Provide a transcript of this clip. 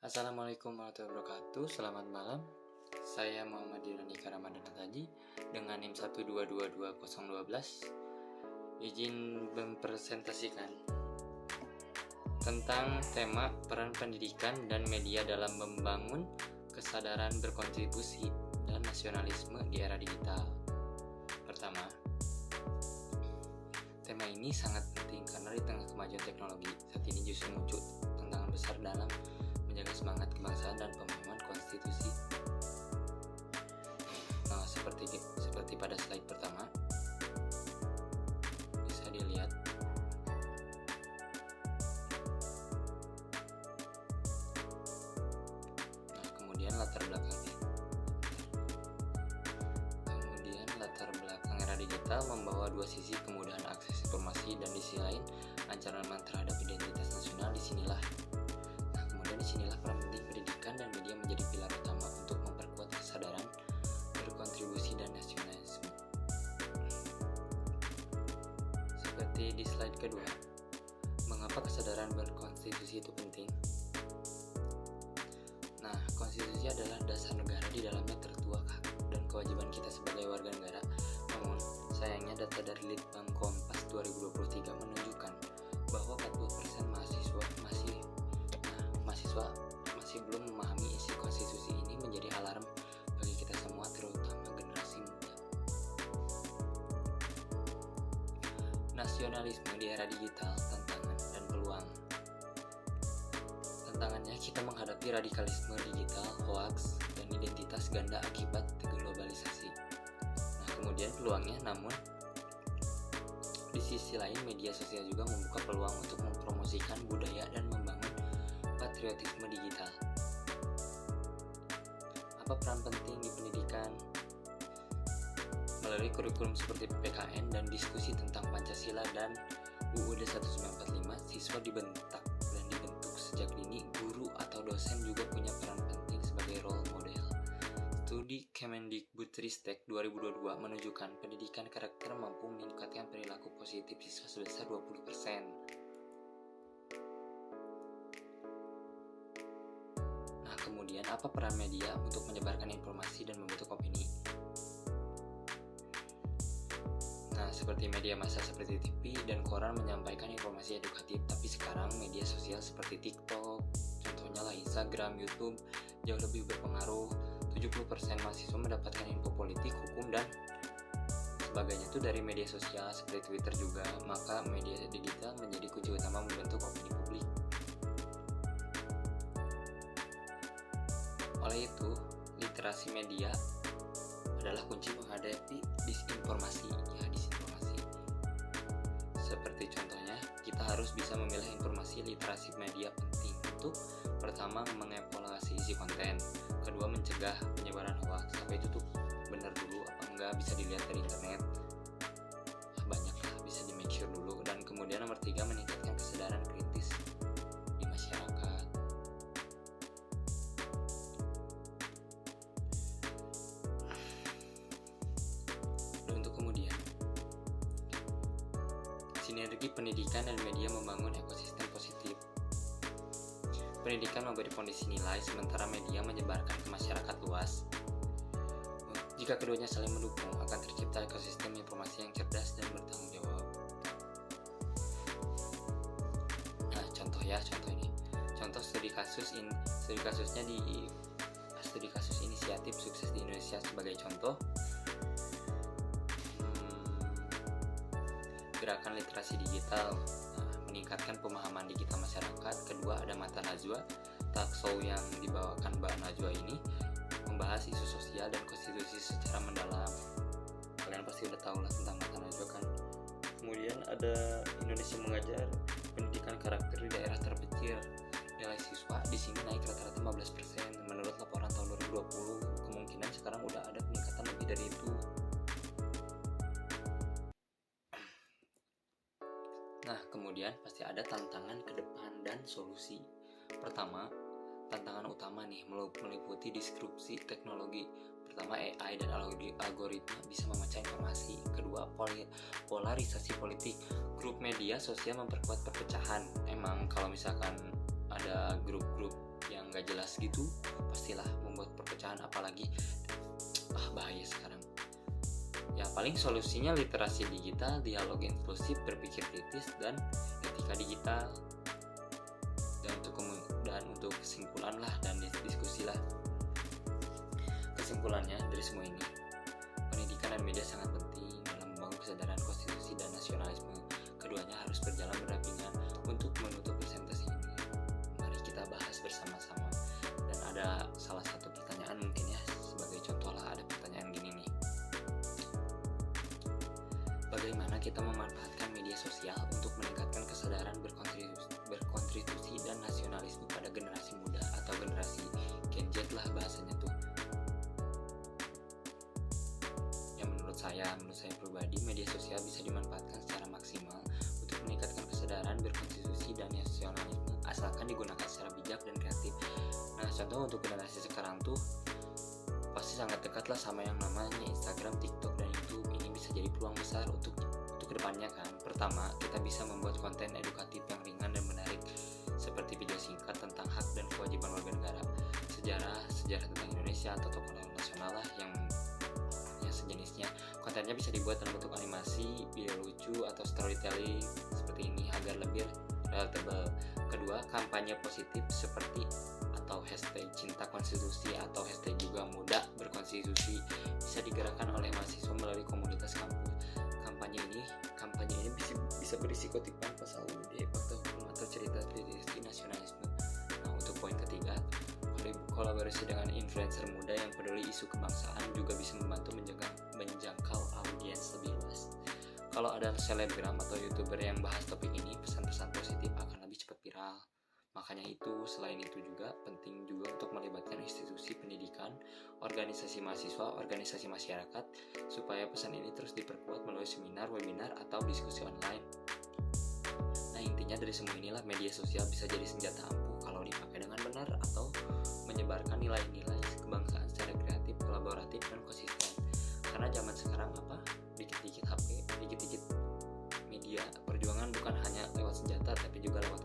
Assalamualaikum warahmatullahi wabarakatuh. Selamat malam. Saya Muhammad Diranika Ramadan Taji dengan NIM 1222012. Izin mempresentasikan tentang tema peran pendidikan dan media dalam membangun kesadaran berkontribusi dan nasionalisme di era digital. Pertama, tema ini sangat penting karena di tengah kemajuan teknologi saat ini justru muncul tantangan besar dalam menjaga semangat kebangsaan dan pemahaman konstitusi. Nah, seperti pada slide pertama bisa dilihat. Nah, kemudian latar belakang era digital membawa dua sisi: kemudahan akses informasi dan di sisi lain ancaman terhadap identitas nasional. Disinilah peran penting pendidikan dan media menjadi pilar utama untuk memperkuat kesadaran berkontribusi dan nasionalisme. Seperti di slide kedua, mengapa kesadaran berkonstitusi itu penting? Nah, konstitusi adalah dasar negara, di dalamnya tertuang hak dan kewajiban kita sebagai warga negara. Namun, sayangnya data dari Litbang Kompas 2023 menunjukkan bahwa 40% mahasiswa masih belum memahami isi konstitusi. Ini menjadi alarm bagi kita semua, terutama generasi muda. Nasionalisme di era digital, tantangan dan peluang. Tantangannya, kita menghadapi radikalisme digital, hoaks, dan identitas ganda akibat globalisasi. Nah, kemudian peluangnya, namun di sisi lain media sosial juga membuka peluang untuk mempromosikan budaya dan membangun patriotisme digital. Apa peran penting di pendidikan? Melalui kurikulum seperti PPKN dan diskusi tentang Pancasila dan UUD 1945, siswa dibentuk sejak dini. Guru atau dosen juga punya peran penting sebagai role model. Studi Kemendikbudristek 2022 menunjukkan pendidikan karakter mampu meningkatkan perilaku positif siswa sebesar 20%. Kemudian, apa peran media untuk menyebarkan informasi dan membentuk opini? Nah, seperti media massa seperti TV dan koran menyampaikan informasi edukatif, tapi sekarang media sosial seperti TikTok, contohnya lah Instagram, YouTube, jauh lebih berpengaruh. 70% mahasiswa mendapatkan info politik, hukum, dan sebagainya itu dari media sosial seperti Twitter juga. Maka media digital menjadi kunci utama membentuk opini publik. Oleh itu, literasi media adalah kunci menghadapi disinformasi. Seperti contohnya, kita harus bisa memilah informasi. Literasi media penting untuk pertama mengevaluasi isi konten, kedua mencegah penyebaran hoax. Apa itu tuh benar dulu apa enggak, bisa dilihat dari internet. Banyak lah, bisa di make sure dulu. Dan kemudian nomor 3, meningkatkan kesadaran kritis di masyarakat. Sinergi pendidikan dan media membangun ekosistem positif. Pendidikan memberi fondasi nilai, sementara media menyebarkan ke masyarakat luas. Jika keduanya saling mendukung, akan tercipta ekosistem informasi yang cerdas dan bertanggung jawab. Nah, contoh ini. Contoh studi kasus inisiatif sukses di Indonesia sebagai contoh. Gerakan literasi digital, meningkatkan pemahaman digital masyarakat. Kedua, ada Mata Najwa, talk show yang dibawakan Mbak Najwa ini membahas isu sosial dan konstitusi secara mendalam. Kalian pasti udah tahu lah tentang Mata Najwa kan. Kemudian ada Indonesia Mengajar, pendidikan karakter di daerah terpencil. Nilai siswa di sini naik rata-rata 15%. Menurut laporan tahun 2020, kemungkinan sekarang udah ada peningkatan lebih dari itu. Nah, kemudian pasti ada tantangan ke depan dan solusi. Pertama, tantangan utama nih meliputi disrupsi teknologi. Pertama, AI dan algoritma bisa memecah informasi. Kedua, polarisasi politik. Grup media sosial memperkuat perpecahan. Emang kalau misalkan ada grup-grup yang gak gak jelas gitu, pastilah membuat perpecahan, apalagi bahaya sekarang. Ya paling solusinya literasi digital, dialog inklusif, berpikir kritis, dan etika digital. Dan untuk kesimpulan lah dan diskusi lah. Kesimpulannya dari semua ini, pendidikan dan media sangat penting dalam membangun kesadaran konstitusi dan nasionalisme. Keduanya harus berjalan berdampingan. Untuk menutup presentasi ini, mari kita bahas bersama-sama. Dan ada salah satu pertanyaan mungkin ya, sebagai contoh lah, ada pertanyaan gini nih. Bagaimana kita memanfaatkan media sosial untuk meningkatkan kesadaran berkontribusi dan nasionalisme pada generasi muda atau generasi Gen Z lah bahasanya tuh. Menurut saya pribadi, media sosial bisa dimanfaatkan secara maksimal untuk meningkatkan kesadaran berkonstitusi dan nasionalisme, asalkan digunakan secara bijak dan kreatif. Nah, contoh untuk generasi sekarang tuh pasti sangat dekat lah sama yang namanya Instagram, TikTok, dan YouTube. Ini bisa jadi peluang besar untuk kedepannya kan. Pertama, kita bisa membuat konten edukatif yang ringan dan menarik, seperti video singkat tentang hak dan kewajiban warga negara, sejarah tentang Indonesia, atau tokoh nasional lah yang sejenisnya. Kontennya bisa dibuat dalam bentuk animasi, video lucu, atau storytelling seperti ini agar lebih relatable. Kedua, kampanye positif seperti atau hashtag cinta konstitusi atau hashtag juga muda berkonstitusi bisa digerakkan oleh mahasiswa melalui komunitas kampus. Kampanye ini bisa berisi kutipan pasal UUD, fakta hukum, atau cerita tradisi nasionalisme. Nah, untuk poin ketiga, kolaborasi dengan influencer muda yang peduli isu kebangsaan juga bisa membantu menjangkau audiens lebih luas. Kalau ada selebgram atau youtuber yang bahas topik ini, pesan-pesan positif akan lebih cepat viral. Makanya selain itu juga penting juga untuk melibatkan institusi pendidikan, organisasi mahasiswa, organisasi masyarakat, supaya pesan ini terus diperkuat melalui seminar, webinar, atau diskusi online. Nah, intinya dari semua inilah, media sosial bisa jadi senjata ampuh kalau dipakai dengan benar atau menyebarkan nilai-nilai kebangsaan secara kreatif, kolaboratif, dan konsisten. Karena zaman sekarang dikit-dikit HP, dikit-dikit media, perjuangan bukan hanya lewat senjata tapi juga lewat